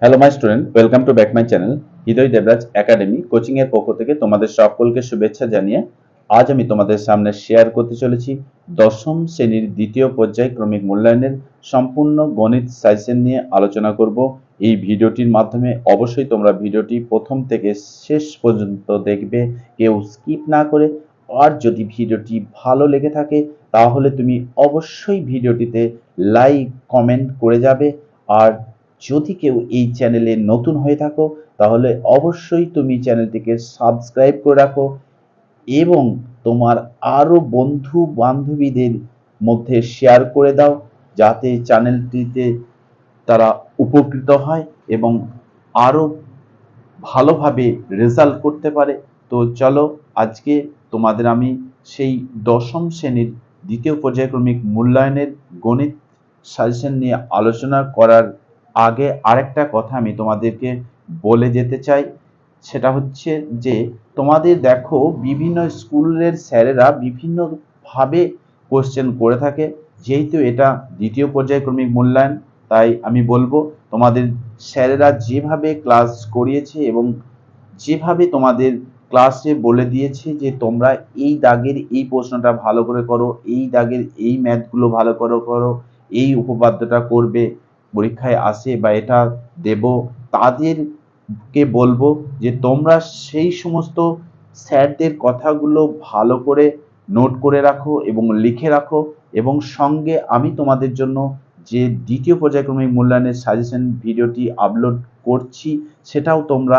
Hello my student, welcome to back my channel Hriday Debraj academy coaching এর পক্ষ থেকে তোমাদের সকলকে শুভেচ্ছা জানিয়ে আজ আমি তোমাদের সামনে শেয়ার করতে চলেছি দশম শ্রেণীর দ্বিতীয় পর্যায়ক্রমিক মূল্যায়নের সম্পূর্ণ গণিত সাজেশন নিয়ে আলোচনা করব। এই ভিডিওটির মাধ্যমে অবশ্যই তোমরা ভিডিওটি প্রথম থেকে শেষ পর্যন্ত দেখবে, কেউ স্কিপ না করে। আর যদি ভিডিওটি ভালো লেগে থাকে তাহলে তুমি অবশ্যই ভিডিওটিতে লাইক কমেন্ট করে যাবে। আর যদি কেউ এই চ্যানেলে নতুন হয়ে থাকো তাহলে অবশ্যই তুমি চ্যানেলটিকে সাবস্ক্রাইব করে রাখো এবং তোমার আরো বন্ধু বান্ধবীদের মধ্যে শেয়ার করে দাও, যাতে চ্যানেলটিতে তারা উপকৃত হয় এবং আরো ভালোভাবে রেজাল্ট করতে পারে। তো চলো, আজকে তোমাদের আমি সেই দশম শ্রেণীর দ্বিতীয় পর্যায়ক্রমিক মূল্যায়নের গণিত সাজেশন নিয়ে আলোচনা করার আগে আরেকটা কথা আমি তোমাদেরকে বলে যেতে চাই। সেটা হচ্ছে যে তোমাদের দেখো বিভিন্ন স্কুলের স্যারেরা বিভিন্নভাবে কোশ্চেন করে থাকে। যেহেতু এটা দ্বিতীয় পর্যায়ক্রমিক মূল্যায়ন, তাই আমি বলবো তোমাদের স্যারেরা যেভাবে ক্লাস করিয়েছে এবং যেভাবে তোমাদের ক্লাসে বলে দিয়েছে যে তোমরা এই দাগের এই প্রশ্নটা ভালো করে করো, এই দাগের এই ম্যাথগুলো ভালো করে করো, এই উপপাদ্যটা করবে, পরীক্ষায় আসে বা এটা দেব, তাদেরকে বলবো যে তোমরা সেই সমস্ত স্যারদের কথাগুলো ভালো করে নোট করে রাখো এবং লিখে রাখো। এবং সঙ্গে আমি তোমাদের জন্য যে দ্বিতীয় পর্যায়ক্রমিক মূল্যায়নের সাজেশন ভিডিওটি আপলোড করছি সেটাও তোমরা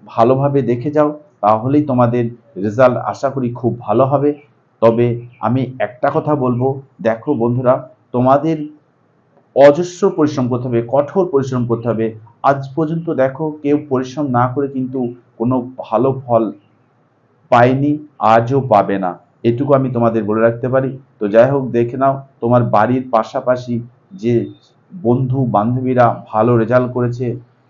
ভালোভাবে দেখে যাও, তাহলেই তোমাদের রেজাল্ট আশা করি খুব ভালো হবে। তবে আমি একটা কথা বলবো, দেখো বন্ধুরা, তোমাদের অজস্র পরিশ্রম করতে হবে, কঠোর পরিশ্রম করতে হবে। আজ পর্যন্ত দেখো কেউ পরিশ্রম না করে কিন্তু কোনো ভালো ফল পায়নি, আজও পাবে না, এটুকু আমি তোমাদের বলে রাখতে পারি। তো যাই হোক, দেখে নাও তোমার বাড়ির পাশাপাশি যে বন্ধু বান্ধবীরা ভালো রেজাল্ট করেছে,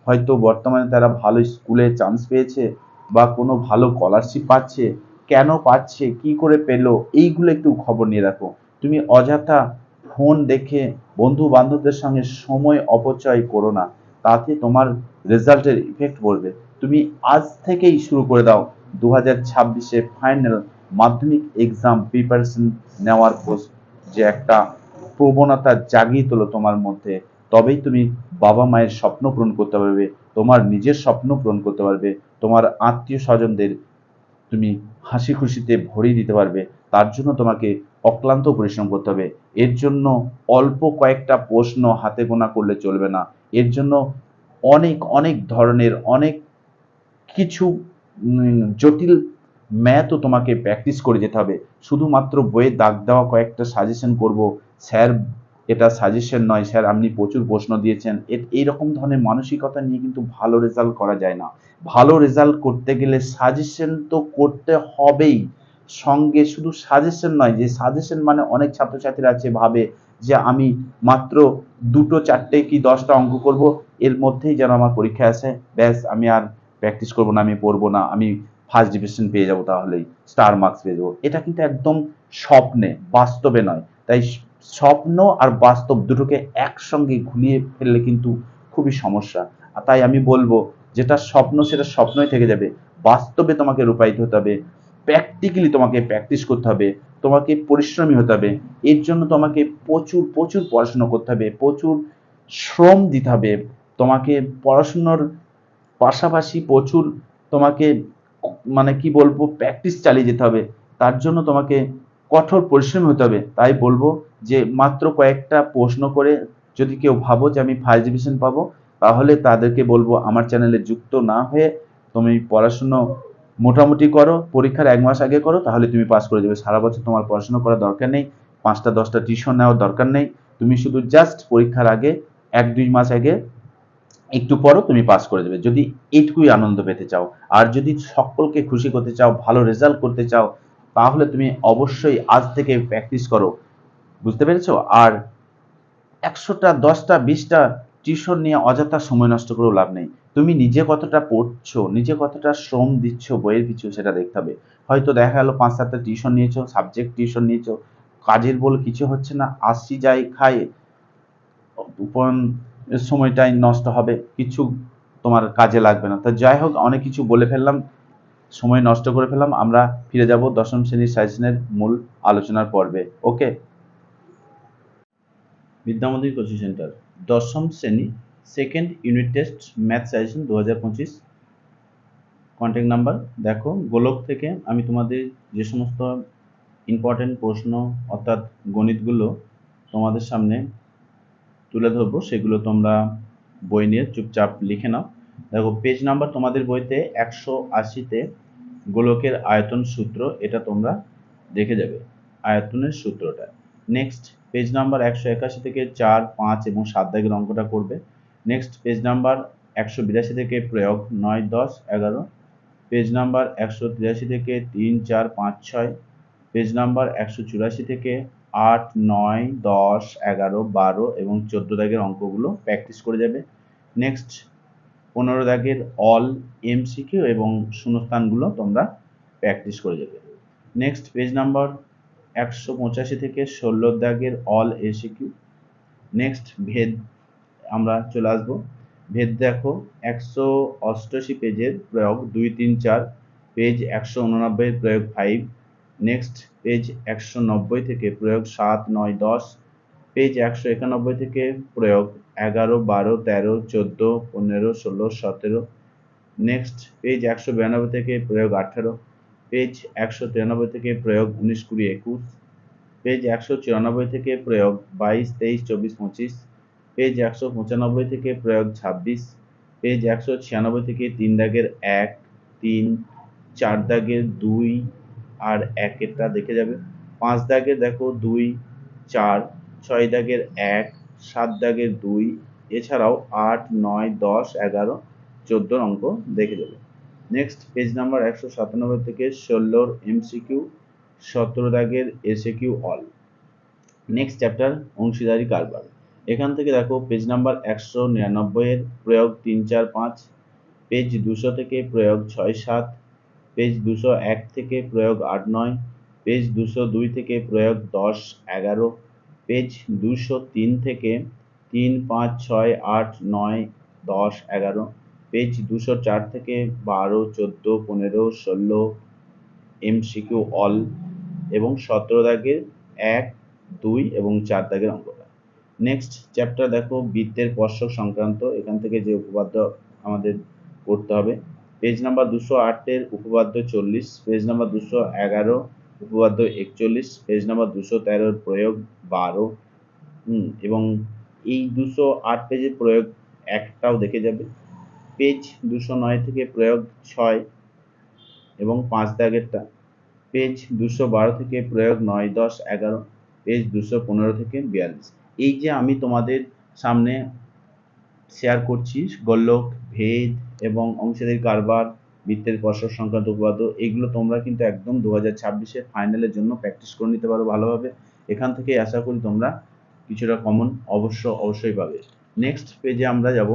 হয়তো বর্তমানে তারা ভালো স্কুলে চান্স পেয়েছে বা কোনো ভালো স্কলারশিপ পাচ্ছে, কেন পাচ্ছে, কি করে পেলো, এইগুলো একটু খবর নিয়ে রাখো। তুমি অযথা ফোন দেখে বন্ধু বান্ধবদের সঙ্গে সময় অপচয় করো না, তাতে তোমার রেজাল্টের ইফেক্ট পড়বে। তুমি আজ থেকেই শুরু করে দাও 2026-এ ফাইনাল মাধ্যমিক এক্সাম প্রিপারেশন নেওয়ার যে একটা প্রবণতা জাগিয়ে তোলো তোমার মধ্যে, তবেই তুমি বাবা মায়ের স্বপ্ন পূরণ করতে পারবে, তোমার নিজের স্বপ্ন পূরণ করতে পারবে, তোমার আত্মীয় স্বজনদের তুমি হাসি খুশিতে ভরিয়ে দিতে পারবে। তার জন্য তোমাকে অক্লান্ত পরিশ্রম করতে হবে। এর জন্য অল্প কয়েকটা প্রশ্ন হাতে গোনা করলে চলবে না, এর জন্য অনেক অনেক ধরনের অনেক কিছু জটিল ম্যাথও তোমাকে প্র্যাকটিস করে যেতে হবে। শুধুমাত্র বইয়ে দাগ দেওয়া কয়েকটা সাজেশন করব, স্যার এটা সাজেশন নয়, স্যার আপনি প্রচুর প্রশ্ন দিয়েছেন, এইরকম ধরনের মানসিকতা নিয়ে কিন্তু ভালো রেজাল্ট করা যায় না। ভালো রেজাল্ট করতে গেলে সাজেশন তো করতে হবেই, সঙ্গে শুধু সাজেশন নয়, যে সাজেশন মানে অনেক ছাত্রছাত্রীরা আছে ভাবে যে আমি মাত্র দুটো চারটে কি 10টা অঙ্ক করব, এর মধ্যেই যেন আমার পরীক্ষা আসে, ব্যাস আমি আর প্র্যাকটিস করবো না, আমি পড়বো না, আমি ফার্স্ট ডিভিশন পেয়ে যাবো, তাহলেই স্টার মার্কস পেয়ে যাবো। এটা কিন্তু একদম স্বপ্নে, বাস্তবে নয়। তাই স্বপ্ন আর বাস্তব দুটোকে একসঙ্গে ঘুরিয়ে ফেললে কিন্তু খুবই সমস্যা। আর তাই আমি বলবো, যেটা স্বপ্ন সেটা স্বপ্নই থেকে যাবে, বাস্তবে তোমাকে রূপায়িত হতে হবে, প্র্যাকটিক্যালি তোমাকে প্র্যাকটিস করতে হবে, তোমাকে পরিশ্রমী হতে হবে। এর জন্য তোমাকে প্রচুর প্রচুর পড়াশোনা করতে হবে, প্রচুর শ্রম দিতে হবে, তোমাকে পড়াশোনার পাশাপাশি প্রচুর তোমাকে মানে কি বলবো প্র্যাকটিস চালিয়ে যেতে হবে। তার জন্য তোমাকে কঠোর পরিশ্রমী হতে হবে। তাই বলবো যে মাত্র কয়েকটা প্রশ্ন করে যদি কেউ ভাবো যে আমি ফার্স্ট ডিভিশন পাবো, তাহলে তাদেরকে বলবো আমার চ্যানেলে যুক্ত না হয়ে তুমি পড়াশুনো মোটামুটি করো, পরীক্ষার 1 মাস আগে করো, তাহলে তুমি পাস করে যাবে। সারা বছর তোমার পড়াশোনা করার দরকার নেই, 5টা 10টা টিউশন নেওয়ার দরকার নেই, তুমি শুধু জাস্ট পরীক্ষার আগে 1-2 মাস আগে একটু পরও তুমি পাস করে যাবে, যদি এইটুকুই আনন্দ পেতে চাও। আর যদি সকলকে খুশি করতে চাও, ভালো রেজাল্ট করতে চাও, তাহলে তুমি অবশ্যই আজ থেকে প্র্যাকটিস করো, বুঝতে পেরেছো? আর 100টা 10টা 20টা টিউশন নিয়ে অযথা সময় নষ্ট করেও লাভ নেই। তুমি নিজে কতটা পড়ছো, নিজে কতটা শ্রম দিচ্ছ বইয়ের পিছু, সেটা দেখতে হবে। হয়তো দেখা গেল 5-7টা টিউশন নিয়েছো, সাবজেক্ট টিউশন নিয়েছো, কাজের বল কিছু হচ্ছে না, আসি যাই খাই সময়টাই নষ্ট হবে, কিছু তোমার কাজে লাগবে না। তা যাই হোক, অনেক কিছু বলে ফেললাম, সময় নষ্ট করে ফেললাম। আমরা ফিরে যাব দশম শ্রেণীর সাজেশনের মূল আলোচনার পর্বে। ওকে, বিদ্যামন্দির কোচিং সেন্টার দশম শ্রেণী second unit test math suggestion 2025। Contact number দেখো, গোলক থেকে আমি তোমাদের যে সমস্ত ইম্পর্টেন্ট প্রশ্ন অর্থাৎ গণিতগুলো তোমাদের সামনে তুলে ধরবো, সেগুলো তোমরা বই নিয়ে চুপচাপ লিখে নাও। দেখো, পেজ নাম্বার তোমাদের বইতে 180-তে গোলকের আয়তন সূত্র, এটা তোমরা দেখে যাবে আয়তনের সূত্রটা। নেক্সট পেজ নাম্বার 181 থেকে 4, 5 এবং 7 দাগের অঙ্কটা করবে। নেক্সট পেজ নাম্বার 182 থেকে প্রয়োগ 9, 10, 11। পেজ নাম্বার 183 থেকে 3, 4, 5, 6। পেজ নাম্বার 184 থেকে 8, 9, 10, 11, 12 এবং 14 দাগের অঙ্কগুলো প্র্যাকটিস করে যাবে। নেক্সট 15 দাগের অল এমসিকিউ এবং শূন্যস্থানগুলো তোমরা প্র্যাকটিস করে যাবে। নেক্সট পেজ নাম্বার 185 থেকে 16 দাগের অল এসিকিউ। নেক্সট ভেদ আমরা চলে আসবো। ভেদ দেখো, 188 পেজের প্রয়োগ 2, 3, 4। পেজ 189 প্রয়োগ 5। নেক্সট পেজ 190 থেকে প্রয়োগ 7, 9, 10। পেজ 191 থেকে প্রয়োগ 11, 12, 13, 14, 15, 16, 17। নেক্সট পেজ 192 থেকে প্রয়োগ 18। পেজ 193 থেকে প্রয়োগ 19, 20, 21। পেজ 194 থেকে প্রয়োগ 22, 23, 24, 25। পেজ 195 থেকে প্রয়োগ 26। পেজ 196 থেকে 3 দাগের 1, 3, 4 দাগের 2 আর 1 এরটা দেখে যাবে। 5 দাগের দেখো 2, 4, 6 দাগের 1, 7 দাগের 2, এছাড়াও 8, 9, 10, 11, 14 অঙ্ক দেখে যাবে। নেক্সট পেজ নাম্বার 197 থেকে 16 এমসিকিউ, 17 দাগের এসিকিউ অল। নেক্সট চ্যাপ্টার অংশীদারি কারবার। এখান থেকে দেখো পেজ নাম্বার 199 এর প্রয়োগ 3, 4, 5। পেজ 200 থেকে প্রয়োগ 6, 7। পেজ 201 থেকে প্রয়োগ 8, 9। পেজ 202 থেকে প্রয়োগ 10, 11। পেজ 203 থেকে 3, 5, 6, 8, 9, 10, 11। পেজ 204 থেকে 12, 14, 15, 16 এমসিকিউ অল এবং 17 দাগের 1, 2 এবং 4 দাগের অঙ্কটা। নেক্সট চ্যাপ্টার দেখো বৃত্তের স্পর্শক সংক্রান্ত। এখান থেকে যে উপপাদ্য আমাদের করতে হবে, পেজ নাম্বার 208 এর উপপাদ্য 40। পেজ নাম্বার 211 উপপাদ্য 41। পেজ নাম্বার 213 এর প্রয়োগ 12 এবং এই 208 পেজের প্রয়োগ একটাও দেখে যাবে। পেজ 209 থেকে প্রয়োগ 6 এবং 5 দাগেরটা। পেজ 212 থেকে প্রয়োগ 9, 10, 11। পেজ 215 থেকে 42। এই যে আমি তোমাদের সামনে শেয়ার করছি গোলক, ভেদ এবং অংশীদারি কারবার, বৃত্তের স্পর্শক সংক্রান্ত উপপাদ্য, এগুলো তোমরা কিন্তু একদম 2026-এর ফাইনালের জন্য প্র্যাকটিস করে নিতে পারো ভালোভাবে। এখান থেকে আশা করি তোমরা কিছুটা কমন অবশ্যই পাবে। নেক্সট পেজে আমরা যাব।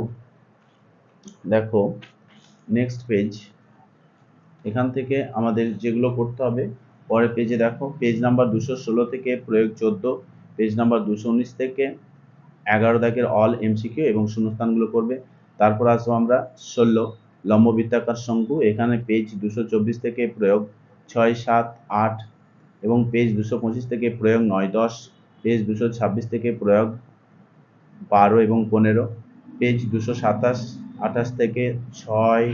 দেখো নেক্সট পেজ, এখান থেকে আমাদের যেগুলো করতে হবে পরের পেজে দেখো, পেজ নাম্বার 216 থেকে প্রয়োগ 14। পেজ নাম্বার 219 থেকে 11 দাগের অল এমসিকিউ এবং শূন্যস্থানগুলো করবে। তারপর আসবো আমরা 16 লম্ব বৃত্তাকার শঙ্কু। এখানে পেজ 224 থেকে প্রয়োগ 6, 7, 8 এবং পেজ 225 থেকে প্রয়োগ 9, 10। পেজ 226 থেকে প্রয়োগ 12 এবং 15। পেজ 227, 28 থেকে 6,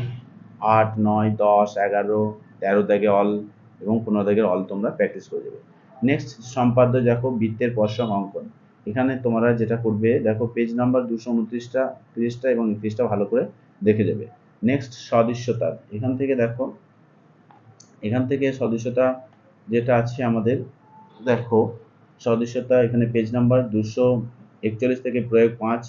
8, 9, 10, 11, 13 দাগে অল এবং 15 দাগের অল তোমরা প্র্যাকটিস করে দেবে। নেক্সট সম্পাদ্য দেখো বৃত্তের স্পর্শক অঙ্কন। এখানে তোমরা যেটা করবে দেখো পেজ নাম্বার 229টা, 30টা এবং 31টা ভালো করে দেখে যাবে। নেক্সট সদৃশ্যতা। এখান থেকে দেখো, এখান থেকে সদৃশ্যতা যেটা আছে আমাদের, দেখো সদৃশ্যতা এখানে পেজ নাম্বার 241 থেকে প্রয়োগ 5।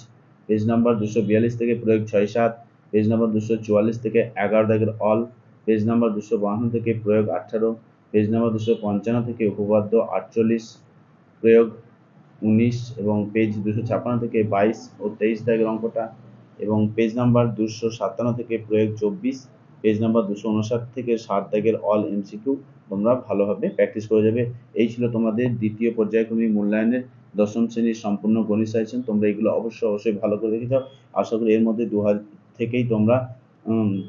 পেজ নাম্বার 242 থেকে প্রয়োগ 6, 7। পেজ নাম্বার 244 থেকে 11 দাগের অল। পেজ নাম্বার 252 থেকে প্রয়োগ 18। পেজ নাম্বার 255 থেকে উপপাদ্য 48 প্রয়োগ 19 এবং পেজ 256 থেকে 22 ও 23 দাগের অঙ্কটা এবং পেজ নাম্বার 257 থেকে প্রয়োগ 24। পেজ নাম্বার 259 থেকে 7 দাগের অল এমসিকিউ তোমরা ভালোভাবে প্র্যাকটিস করে যাবে। এই ছিল তোমাদের দ্বিতীয় পর্যায়ক্রমিক মূল্যায়নের দশম শ্রেণীর সম্পূর্ণ গণিত সাজেশন, তোমরা এগুলো অবশ্যই ভালো করে দেখে যাও। আশা করি এর মধ্যে থেকেই তোমরা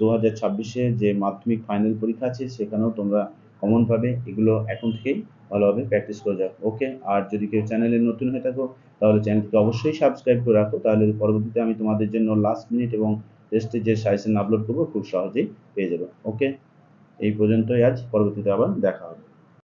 2026-এ যে মাধ্যমিক ফাইনাল পরীক্ষা আছে সেখানেও তোমরা কমন পাবে। এগুলো এখন থেকেই ভালোভাবে প্র্যাকটিস করে যাও। ওকে, আর যদি কেউ চ্যানেলে নতুন হয়ে থাকো তাহলে চ্যানেলটিকে অবশ্যই সাবস্ক্রাইব করে রাখো, তাহলে পরবর্তীতে আমি তোমাদের জন্য লাস্ট মিনিট এবং টেস্টে যে সাজেশন আপলোড করবো খুব সহজেই পেয়ে যাবে। ওকে, এই পর্যন্তই আজ, পরবর্তীতে আবার দেখা হবে।